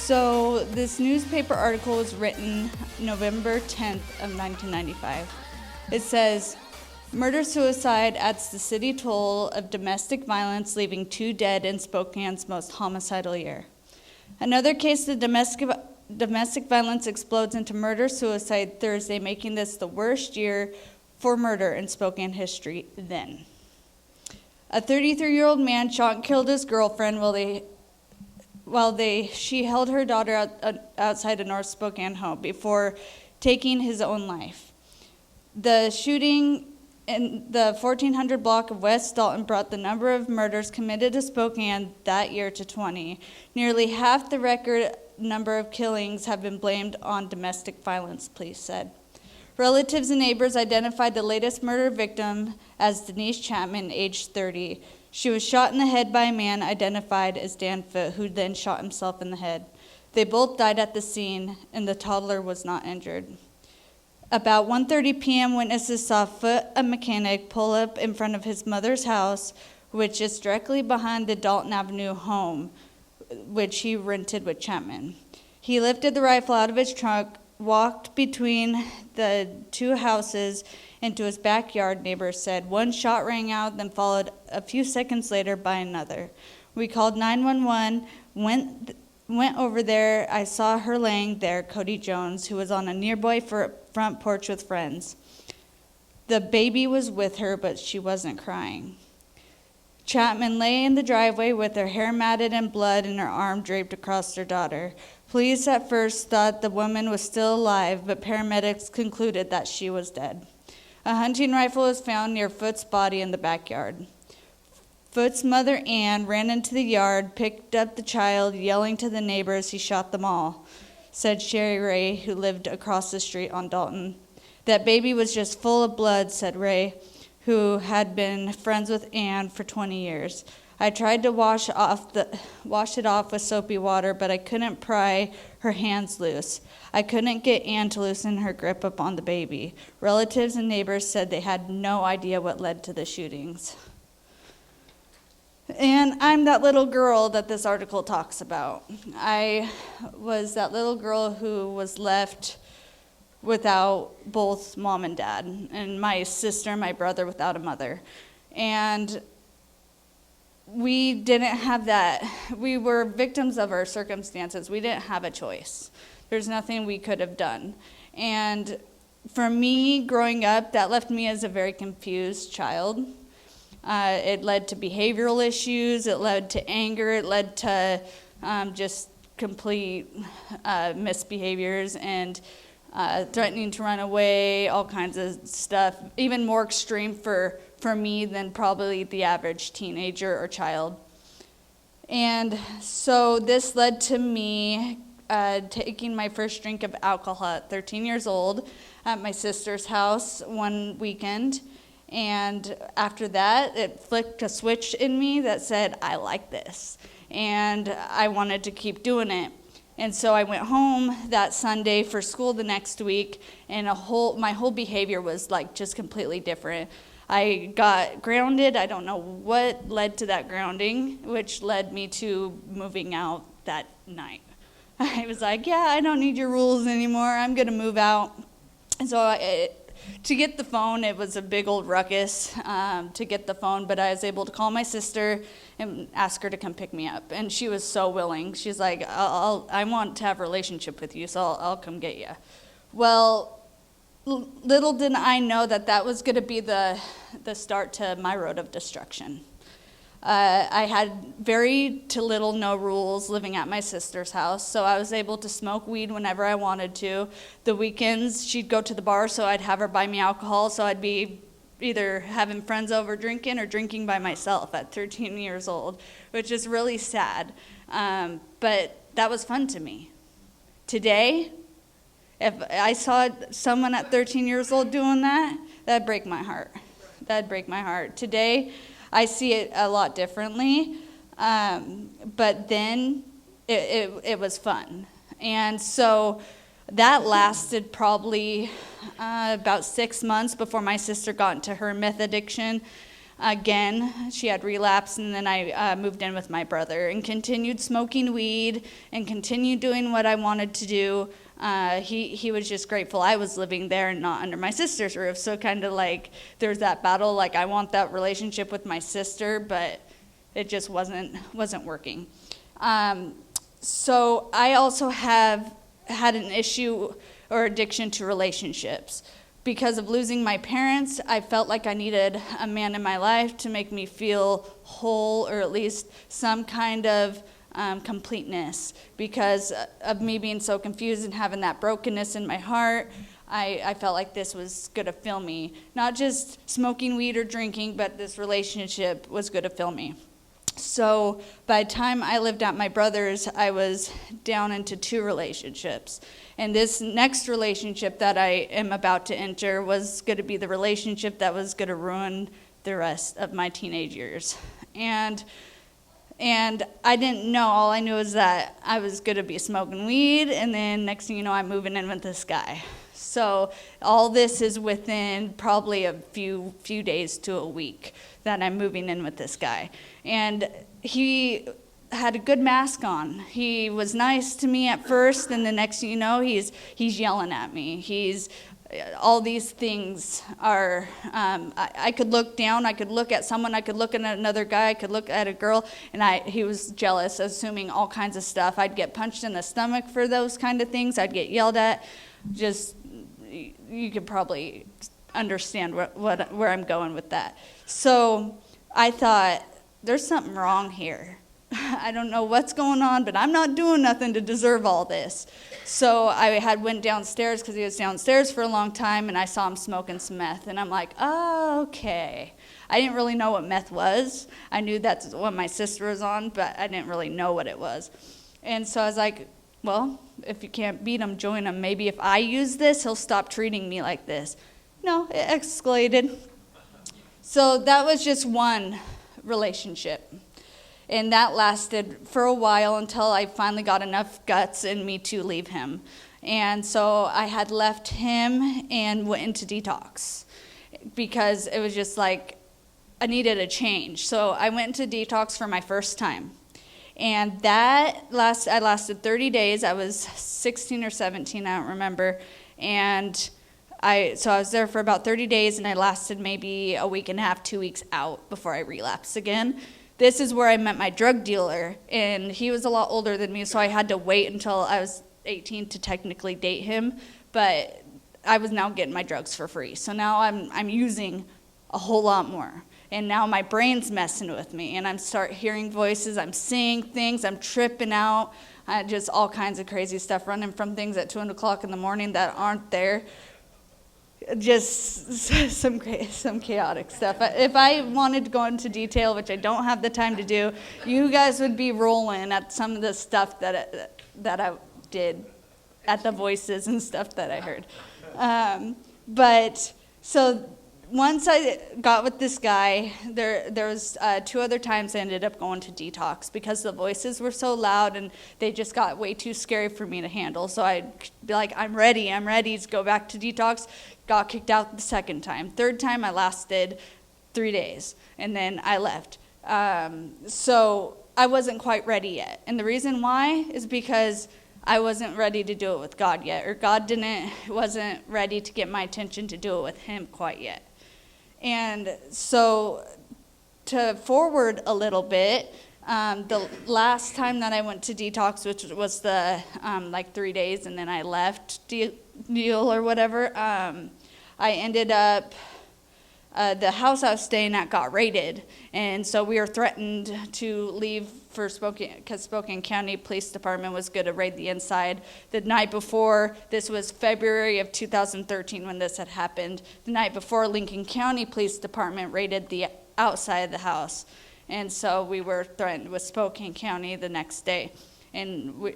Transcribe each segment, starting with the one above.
So this newspaper article was written November 10th of 1995. It says, murder-suicide adds the city toll of domestic violence, leaving 2 dead in Spokane's most homicidal year. Another case of domestic violence explodes into murder-suicide Thursday, making this the worst year for murder in Spokane history then. A 33-year-old man shot and killed his girlfriend while she held her daughter outside a North Spokane home before taking his own life. The shooting in the 1400 block of West Dalton brought the number of murders committed to Spokane that year to 20. Nearly half the record number of killings have been blamed on domestic violence, police said. Relatives and neighbors identified the latest murder victim as Denise Chapman, aged 30. She was shot in the head by a man identified as Dan Foote, who then shot himself in the head. They both died at the scene, and the toddler was not injured. About 1:30 p.m., witnesses saw Foote, a mechanic, pull up in front of his mother's house, which is directly behind the Dalton Avenue home, which he rented with Chapman. He lifted the rifle out of his trunk, walked between the 2 houses into his backyard, neighbors said. One shot rang out, then followed a few seconds later by another. We called 911, went over there. I saw her laying there, Cody Jones, who was on a nearby front porch with friends. The baby was with her, but she wasn't crying. Chapman lay in the driveway with her hair matted in blood and her arm draped across her daughter. Police at first thought the woman was still alive, but paramedics concluded that she was dead. A hunting rifle was found near Foote's body in the backyard. Foote's mother, Ann, ran into the yard, picked up the child, yelling to the neighbors he shot them all, said Sherry Ray, who lived across the street on Dalton. That baby was just full of blood, said Ray, who had been friends with Ann for 20 years. I tried to wash it off with soapy water, but I couldn't pry her hands loose. I couldn't get Ann to loosen her grip upon the baby. Relatives and neighbors said they had no idea what led to the shootings. And I'm that little girl that this article talks about. I was that little girl who was left without both mom and dad, and my sister and my brother without a mother. And we didn't have that. We were victims of our circumstances. We didn't have a choice. There's nothing we could have done. And for me, growing up, that left me as a very confused child. It led to behavioral issues. It led to anger. It led to just complete misbehaviors and threatening to run away, all kinds of stuff, even more extreme for me than probably the average teenager or child. And so this led to me taking my first drink of alcohol at 13 years old at my sister's house one weekend. And after that, it flicked a switch in me that said, I like this. And I wanted to keep doing it. And so I went home that Sunday for school the next week, and my whole behavior was like just completely different. I got grounded. I don't know what led to that grounding, which led me to moving out that night. I was like, yeah, I don't need your rules anymore. I'm going to move out. And so to get the phone, it was a big old ruckus to get the phone, but I was able to call my sister and ask her to come pick me up. And she was so willing. She's like, I want to have a relationship with you, so I'll come get you. Well, little did I know that was going to be the start to my road of destruction. I had very to little no rules living at my sister's house, so I was able to smoke weed whenever I wanted to. The weekends, she'd go to the bar, so I'd have her buy me alcohol, so I'd be either having friends over drinking or drinking by myself at 13 years old, which is really sad. But that was fun to me. Today, if I saw someone at 13 years old doing that, that'd break my heart. That'd break my heart. Today, I see it a lot differently, but then it was fun. And so that lasted probably about 6 months before my sister got into her meth addiction. again. She had relapsed, and then I moved in with my brother and continued smoking weed and continued doing what I wanted to do. He was just grateful I was living there and not under my sister's roof. So kind of like there's that battle, like I want that relationship with my sister, but it just wasn't working. So I also have had an issue or addiction to relationships. Because of losing my parents, I felt like I needed a man in my life to make me feel whole, or at least some kind of completeness. Because of me being so confused and having that brokenness in my heart, I felt like this was going to fill me. Not just smoking weed or drinking, but this relationship was going to fill me. So by the time I lived at my brother's, I was down into 2 relationships. And this next relationship that I am about to enter was going to be the relationship that was going to ruin the rest of my teenage years. And I didn't know. All I knew was that I was going to be smoking weed, and then next thing you know, I'm moving in with this guy. So all this is within probably a few days to a week that I'm moving in with this guy. And he had a good mask on. He was nice to me at first, and the next thing you know, he's yelling at me. All these things are, I could look down, I could look at someone, I could look at another guy, I could look at a girl, and he was jealous, assuming all kinds of stuff. I'd get punched in the stomach for those kind of things. I'd get yelled at. Just, you could probably understand where I'm going with that. So I thought, there's something wrong here. I don't know what's going on, but I'm not doing nothing to deserve all this. So I went downstairs because he was downstairs for a long time, and I saw him smoking some meth. And I'm like, oh, okay. I didn't really know what meth was. I knew that's what my sister was on, but I didn't really know what it was. And so I was like, well, if you can't beat him, join him. Maybe if I use this, he'll stop treating me like this. No, it escalated. So that was just one relationship. And that lasted for a while until I finally got enough guts in me to leave him. And so I had left him and went into detox because it was just like I needed a change. So I went into detox for my first time. And I lasted 30 days. I was 16 or 17, I don't remember. And I was there for about 30 days, and I lasted maybe a week and a half, 2 weeks out before I relapsed again. This is where I met my drug dealer, and he was a lot older than me, so I had to wait until I was 18 to technically date him, but I was now getting my drugs for free. So now I'm using a whole lot more, and now my brain's messing with me, and I'm start hearing voices, I'm seeing things, I'm tripping out, just all kinds of crazy stuff, running from things at 2 o'clock in the morning that aren't there. Just some chaotic stuff. If I wanted to go into detail, which I don't have the time to do, you guys would be rolling at some of the stuff that I did, at the voices and stuff that I heard. But so once I got with this guy, there was 2 other times I ended up going to detox because the voices were so loud and they just got way too scary for me to handle. So I'd be like, I'm ready to go back to detox. Got kicked out the second time. Third time I lasted 3 days, and then I left. So I wasn't quite ready yet. And the reason why is because I wasn't ready to do it with God yet, or God wasn't ready to get my attention to do it with him quite yet. And so to forward a little bit, the last time that I went to detox, which was the 3 days and then I left deal or whatever, I ended up, the house I was staying at got raided. And so we were threatened to leave for Spokane, because Spokane County Police Department was going to raid the inside. The night before, this was February of 2013 when this had happened. The night before, Lincoln County Police Department raided the outside of the house. And so we were threatened with Spokane County the next day. And we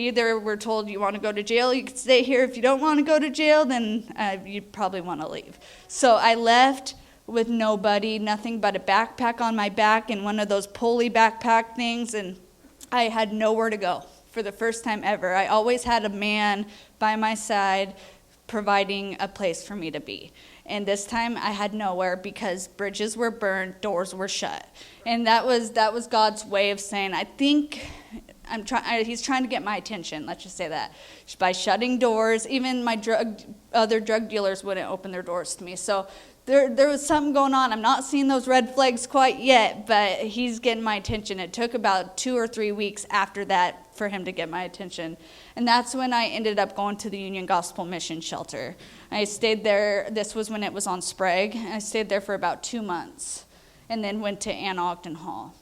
either were told, you want to go to jail, you can stay here. If you don't want to go to jail, then you probably want to leave. So I left with nobody, nothing but a backpack on my back and one of those pulley backpack things, and I had nowhere to go for the first time ever. I always had a man by my side providing a place for me to be. And this time I had nowhere because bridges were burned, doors were shut. And that was God's way of saying, I think he's trying to get my attention, let's just say that. By shutting doors, even my other drug dealers wouldn't open their doors to me. So there was something going on. I'm not seeing those red flags quite yet, but he's getting my attention. It took about 2 or 3 weeks after that for him to get my attention. And that's when I ended up going to the Union Gospel Mission Shelter. I stayed there. This was when it was on Sprague. I stayed there for about 2 months and then went to Ann Ogden Hall.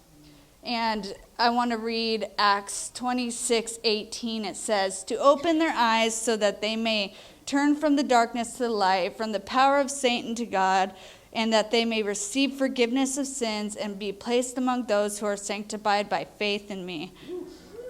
And I want to read Acts 26:18. It says, to open their eyes so that they may turn from the darkness to the light, from the power of Satan to God, and that they may receive forgiveness of sins and be placed among those who are sanctified by faith in me.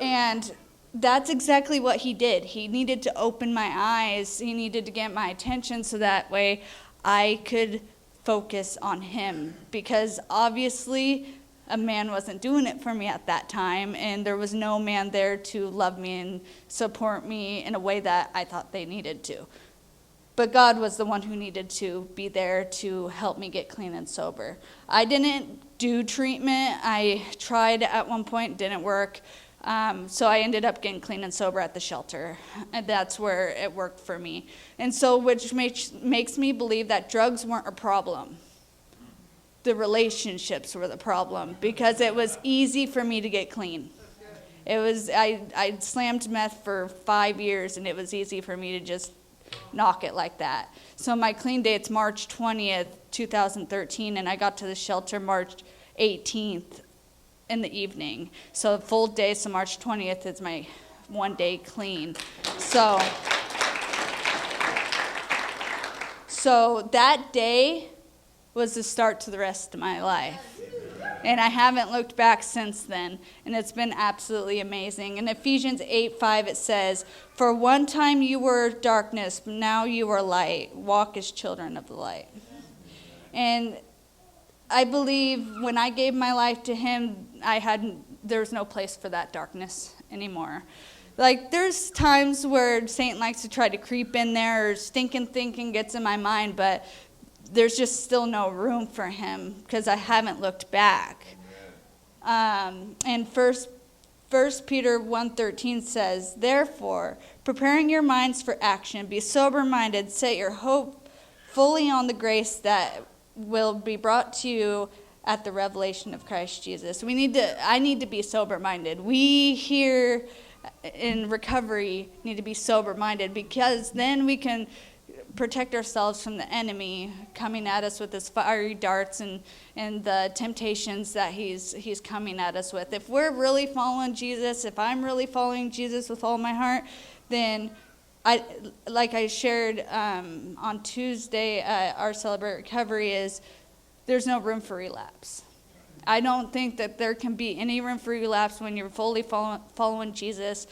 And that's exactly what he did. He needed to open my eyes. He needed to get my attention so that way I could focus on him. Because obviously a man wasn't doing it for me at that time, and there was no man there to love me and support me in a way that I thought they needed to. But God was the one who needed to be there to help me get clean and sober. I didn't do treatment. I tried at one point, didn't work. So I ended up getting clean and sober at the shelter, and that's where it worked for me. And so, which makes me believe that drugs weren't a problem. The relationships were the problem, because it was easy for me to get clean. It was I slammed meth for 5 years, and it was easy for me to just knock it like that. So my clean date's March 20th, 2013, and I got to the shelter March 18th in the evening. So a full day, so March 20th is my 1 day clean. So that day was the start to the rest of my life. And I haven't looked back since then. And it's been absolutely amazing. In Ephesians 8:5 it says, for one time you were darkness, but now you are light. Walk as children of the light. And I believe when I gave my life to him, there was no place for that darkness anymore. Like, there's times where Satan likes to try to creep in there, or stinking thinking gets in my mind, but there's just still no room for him because I haven't looked back. And First Peter 1:13 says, therefore, preparing your minds for action, be sober-minded, set your hope fully on the grace that will be brought to you at the revelation of Christ Jesus. I need to be sober-minded. We here in recovery need to be sober-minded, because then we can protect ourselves from the enemy coming at us with his fiery darts and the temptations that he's coming at us with. If we're really following Jesus, if I'm really following Jesus with all my heart, then like I shared on Tuesday at our Celebrate Recovery, is there's no room for relapse. I don't think that there can be any room for relapse when you're fully following Jesus.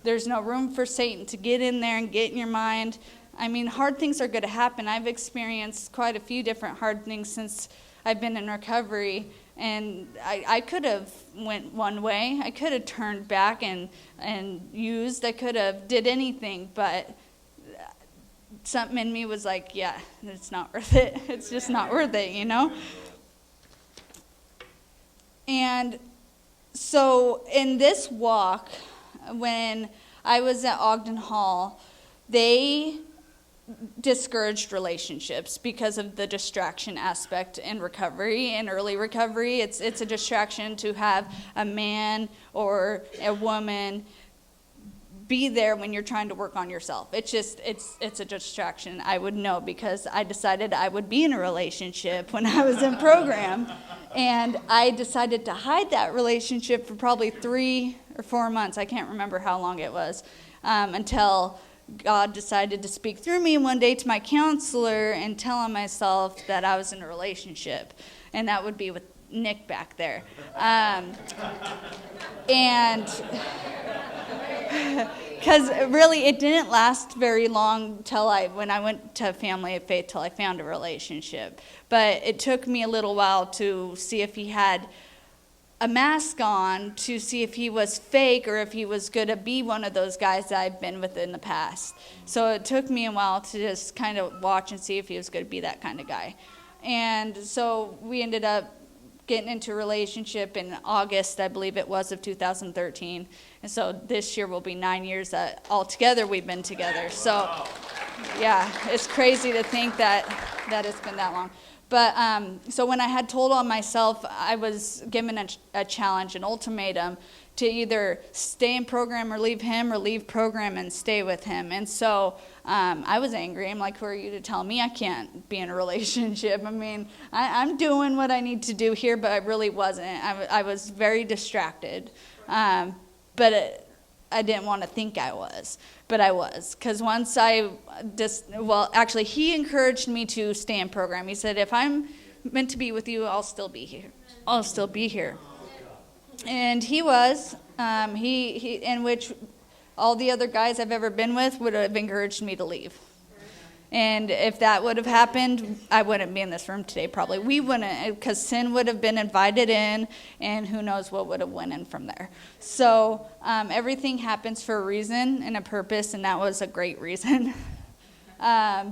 There's no room for Satan to get in there and get in your mind. I mean, hard things are going to happen. I've experienced quite a few different hard things since I've been in recovery, and I could have went one way. I could have turned back and used. I could have did anything, but something in me was like, yeah, it's not worth it. It's just not worth it, you know? And so in this walk, when I was at Ogden Hall, they discouraged relationships because of the distraction aspect in recovery. In early recovery, it's a distraction to have a man or a woman be there when you're trying to work on yourself. It's a distraction. I would know, because I decided I would be in a relationship when I was in program, and I decided to hide that relationship for probably 3 or 4 months. I can't remember how long it was, until God decided to speak through me one day to my counselor and telling myself that I was in a relationship, and that would be with Nick back there. And because really it didn't last very long when I went to Family of Faith till I found a relationship. But it took me a little while to see if he had a mask on to see if he was fake or if he was going to be one of those guys that I've been with in the past. So it took me a while to just kind of watch and see if he was going to be that kind of guy. And so we ended up getting into a relationship in August, I believe it was, of 2013. And so this year will be 9 years that altogether we've been together. So, yeah, it's crazy to think that it's been that long. But so when I had told on myself, I was given a challenge, an ultimatum, to either stay in program or leave program and stay with him. And so I was angry. I'm like, who are you to tell me I can't be in a relationship? I mean, I'm doing what I need to do here, but I really wasn't. I was very distracted. But I didn't want to think I was, but I was. Because once actually, he encouraged me to stay in program. He said, if I'm meant to be with you, I'll still be here. I'll still be here. And he was, he in which all the other guys I've ever been with would have encouraged me to leave. And if that would have happened, I wouldn't be in this room today probably. We wouldn't, because sin would have been invited in, and who knows what would have went in from there. So everything happens for a reason and a purpose, and that was a great reason.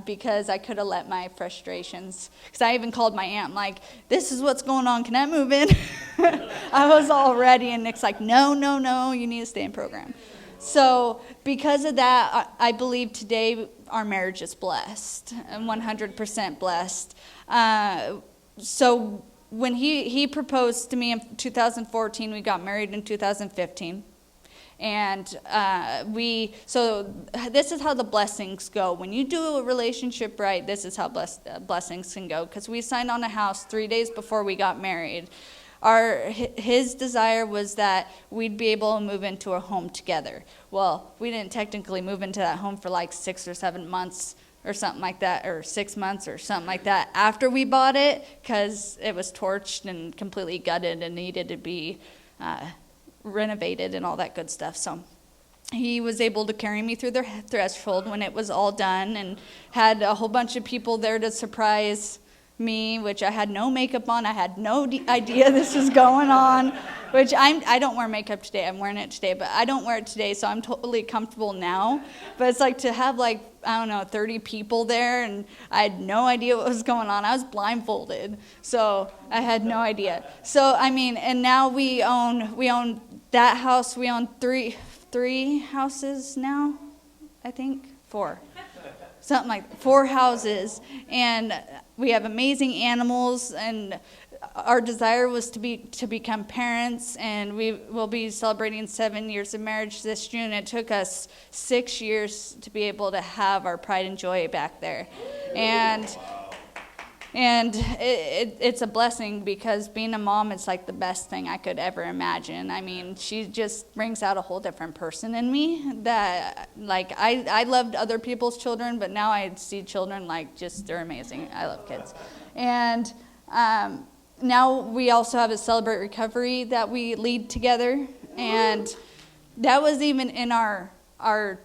Because I could have let my frustrations, because I even called my aunt, like, this is what's going on, can I move in? I was all ready, and Nick's like, no, you need to stay in program. So because of that, I believe today our marriage is blessed, and 100% blessed. So when he proposed to me in 2014, we got married in 2015. And so this is how the blessings go. When you do a relationship right, this is how blessings can go. Because we signed on a house 3 days before we got married. His desire was that we'd be able to move into a home together. Well, we didn't technically move into that home for like 6 or 7 months or something like that, or 6 months or something like that after we bought it, because it was torched and completely gutted and needed to be renovated and all that good stuff. So he was able to carry me through the threshold when it was all done, and had a whole bunch of people there to surprise me, which I had no makeup on. I had no idea this was going on, which I don't wear makeup today. I'm wearing it today, but I don't wear it today, so I'm totally comfortable now. But it's like to have 30 people there, and I had no idea what was going on. I was blindfolded, so I had no idea. So, I mean, and now we own that house. We own three houses now, I think. 4. Something like 4 houses, and we have amazing animals, and our desire was to become parents, and we will be celebrating 7 years of marriage this June. It took us 6 years to be able to have our pride and joy back there, and it's a blessing, because being a mom is like the best thing I could ever imagine. I mean, she just brings out a whole different person in me that, like, I loved other people's children, but now I see children like just, they're amazing. I love kids. And now we also have a Celebrate Recovery that we lead together, and that was even in our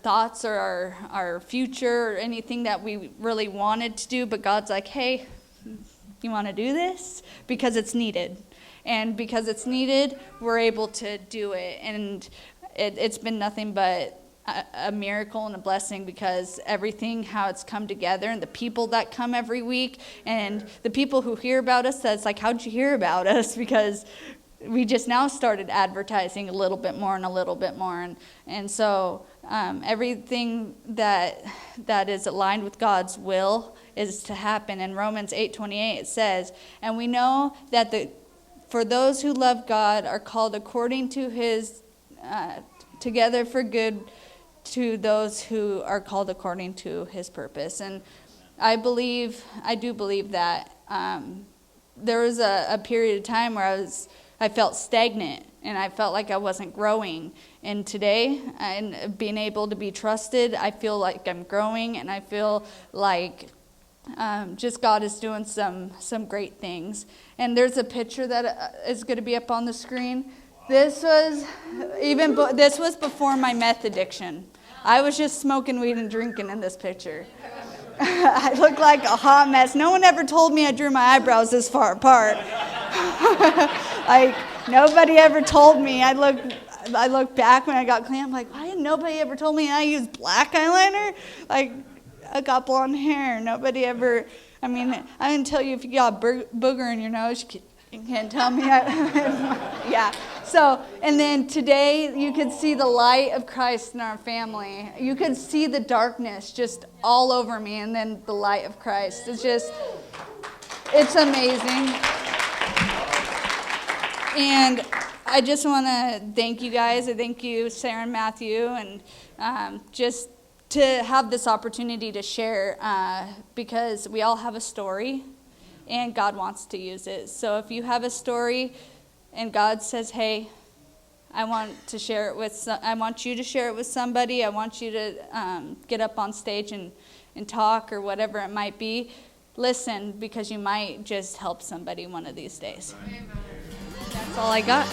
thoughts or our future or anything that we really wanted to do, but God's like, hey, you want to do this? Because it's needed. And because it's needed, we're able to do it. And it's been nothing but a miracle and a blessing, because everything, how it's come together, and the people that come every week, and the people who hear about us, that's like, how'd you hear about us? Because we just now started advertising a little bit more and a little bit more. And so everything that is aligned with God's will is to happen. In Romans 8:28 it says, and we know that for those who love God are called according to his, together for good to those who are called according to his purpose. And I do believe that there was a period of time where I felt stagnant, and I felt like I wasn't growing. And today, and being able to be trusted, I feel like I'm growing, and I feel like just God is doing some great things. And there's a picture that is going to be up on the screen. This was before my meth addiction. I was just smoking weed and drinking in this picture. I look like a hot mess. No one ever told me I drew my eyebrows this far apart. Like, nobody ever told me. I look back when I got clean, I'm like, why didn't nobody ever told me I use black eyeliner? Like, I got blonde hair. Nobody ever, I mean, I didn't tell you if you got a booger in your nose, you can't tell me. Yeah. So, and then today you could see the light of Christ in our family. You could see the darkness just all over me, and then the light of Christ. It's amazing. And I just want to thank you guys. I thank you, Sarah and Matthew, and just to have this opportunity to share, because we all have a story, and God wants to use it. So if you have a story, and God says, "Hey, I want you to share it with somebody. I want you to get up on stage and talk," or whatever it might be, listen, because you might just help somebody one of these days. Amen. That's all I got.